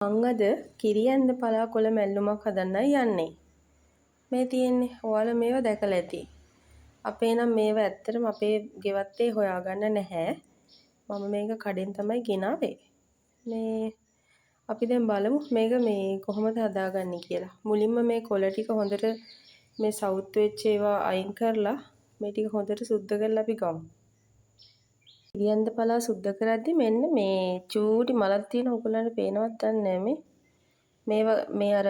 මං අද කිරියැන්ද පලාකොළ මැල්ලුමක් හදන්නයි යන්නේ. මේ තියෙන්නේ ඔයාලා මේවා දැකලා ඇති. අපේ නම් මේවා ඇත්තටම අපේ ගෙවත්තේ හොයාගන්න නැහැ. මම මේක කඩෙන් තමයි ගෙනාවේ. මේ අපි දැන් බලමු මේක මේ කොහොමද හදාගන්නේ කියලා. මුලින්ම මේ කොළ ටික හොඳට මේ සවුත් වෙච්ච ඒවා අයින් කරලා මේ ටික හොඳට සුද්ධ කරලා අපි ගමු. කිරියැන්ද පලා සුද්ධ කරද්දි මෙන්න මේ චූටි මලක් තියෙන ඔයගොල්ලන්ට පේනවත් නැහැ මේ අර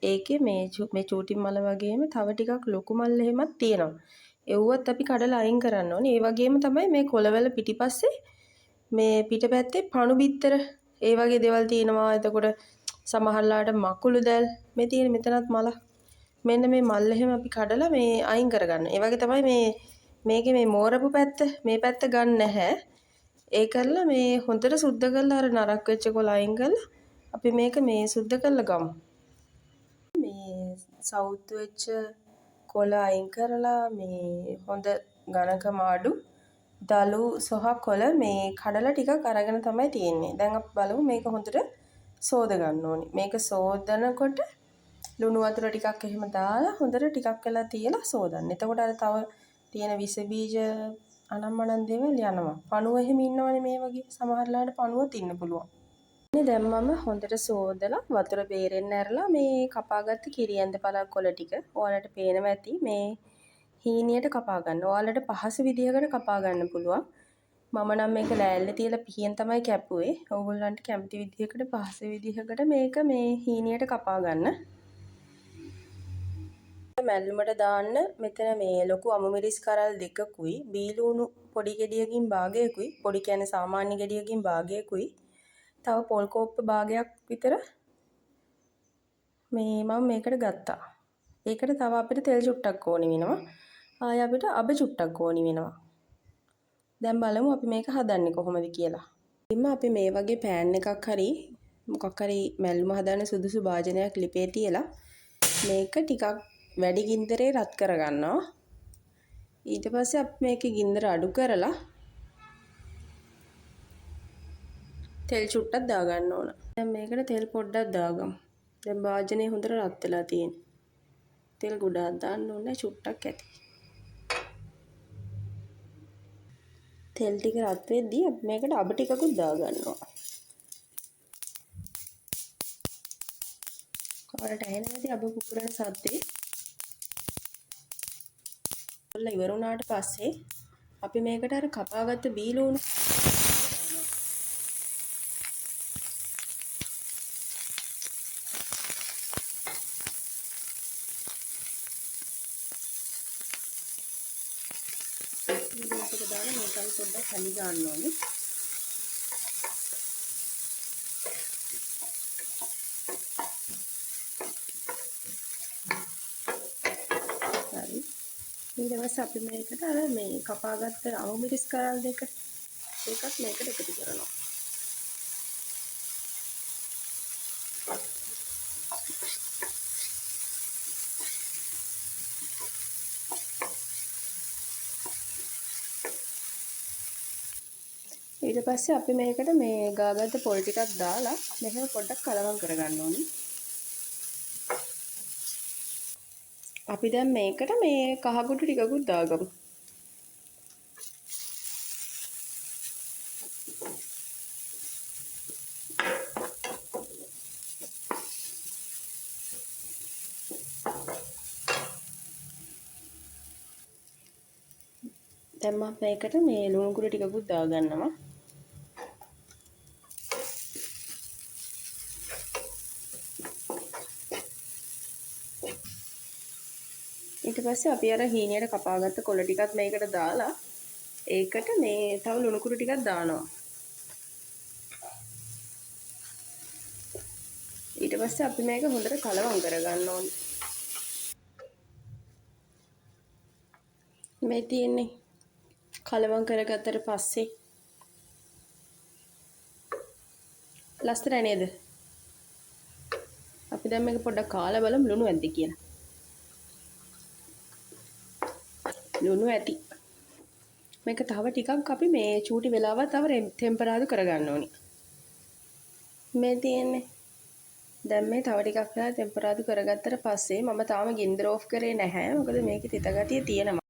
ඒකේ මේ චූටි මල වගේම තව ටිකක් ලොකු මල් එහෙමත් තියෙනවා. ඒවත් අපි කඩලා අයින් කරන්න ඕනේ. ඒ වගේම තමයි මේ කොළවල පිටිපස්සේ මේ පිටපැත්තේ පණු බිත්තර ඒ වගේ දේවල් තියෙනවා. එතකොට සමහරලාට මකුළු දැල් මේ තියෙන මෙතනත් මල. මෙන්න මේ මල් එහෙම අපි කඩලා මේ අයින් කරගන්න. ඒ වගේ තමයි මේකේ මේ මෝරපු පැත්ත මේ පැත්ත ගන්න නැහැ. ඒ කරලා මේ හොඳට සුද්ධ කරලා අර නරක් වෙච්ච කොළ අයින් කරලා අපි මේක මේ සුද්ධ කරලා ගමු. මේ සවුත් වෙච්ච කොළ අයින් කරලා මේ හොඳ ඝනකම අඩු දලු සහ කොළ මේ කඩලා ටිකක් අරගෙන තමයි තියෙන්නේ. දැන් අපි බලමු මේක හොඳට සෝද ගන්න ඕනේ. මේක සෝදනකොට ලුණු වතුර ටිකක් එහෙම දාලා හොඳට ටිකක් වෙලා තියලා සෝදන්න. එතකොට අර තව තියෙන විස බීජ අනම්මනම් දේවල් යනවා. පණුව එහෙම ඉන්නවනේ මේ වගේ. සමහරලාට පණුවත් ඉන්න පුළුවන්. දැන් මම හොඳට සෝදලා වතුර බේරෙන්න ඇරලා මේ කපාගත්ත කිරියැන්ද පළක් කොළ ටික ඔයාලට පේනවා ඇති මේ හීනියට කපා ගන්න. ඔයාලට පහසු විදිහකට කපා ගන්න පුළුවන්. මම නම් මේක ලෑල්ලේ තියලා පිහියෙන් තමයි කැපුවේ. ඕගොල්ලන්ට කැමති විදිහකට පහසු විදිහකට මේක මේ හීනියට කපා ගන්න. මැල්ලුමට දාන්න මෙතන මේ ලොකු අමුමිරිස් කරල් දෙකකුයි බීලුණු පොඩි ගෙඩියකින් භාගයකුයි පොඩි කියන්නේ සාමාන්‍ය ගෙඩියකින් භාගයකුයි තව පොල් කෝප්ප භාගයක් විතර මම මේකට ගත්තා. ඒකට තව අපිට තෙල් චුට්ටක් ඕනි වෙනවා. ආය අපිට අබ චුට්ටක් ඕනි වෙනවා. දැන් බලමු අපි මේක හදන්නේ කොහොමද කියලා. ඉතින් අපි මේ වගේ පෑන් එකක් හරි මොකක් හරි මැල්ලුම හදන්න සුදුසු භාජනයක් ලිපේ තියලා මේක ටිකක් වැඩි ගින්දරේ රත් කරගන්නවා. ඊට පස්සේ අපි මේකේ ගින්දර අඩු කරලා තෙල් චුට්ටක් දාගන්න ඕන. දැන් මේකට තෙල් පොඩ්ඩක් දාගමු. දැන් භාජනය හොඳට රත් වෙලා තියෙනවා. තෙල් ගොඩාක් දාන්න ඕනේ චුට්ටක් ඇති. තෙල් ටික රත් වෙද්දී අපි මේකට අබ ටිකකුත් දාගන්නවා. ඔයාලට ඇහෙනවද අබ පුපුරන සද්දේ? ඔයාලා ඉවර වුණාට පස්සේ අපි මේකට අර කපාගත්ත බීලුණු මේක දාලා මේකයි පොඩ්ඩක් හැලි ගන්න ඕනේ. හරි. ඊට පස්සේ අපි මේකට අර මේ කපාගත්ත අමුමිරිස් කරල් දෙක ඒකත් මේකට එකතු කරනවා. ඊට පස්සේ අපි මේකට මේ ගාගත්ත පොල් ටිකක් දාලා මෙහෙම පොඩ්ඩක් කලවම් කරගන්න ඕනේ. අපි දැන් මේකට මේ කහකුඩු ටිකකුත් දාගමු. දැන් මම මේකට මේ ලුණු කුඩු ටිකකුත් දාගන්නවා. ඊට පස්සේ අපි අර හීනියට කපාගත්ත කොළ ටිකත් මේකට දාලා ඒකට මේ තව ලුණු කුඩු ටිකක් දානවා. ඊට පස්සේ අපි මේක හොඳට කලවම් කරගන්න ඕනේ. මේ තියෙන්නේ කලවම් කරගත්තට පස්සේ ලස්සන නේද? අපි දැන් මේක පොඩ්ඩක් කාලා බලමු ලුණු ඇද්ද කියලා. ලුණු ඇති. මේක තව ටිකක් අපි මේ චූටි වෙලාවක් තව ටෙම්පරාදු කරගන්න ඕනේ. මේ තියෙන්නේ දැන් මේ තව ටිකක් වෙලා ටෙම්පරාදු කරගත්තට පස්සේ මම තාම ගින්දර ඕෆ් කරේ නැහැ. මොකද මේකේ තිත ගතිය තියෙනවා.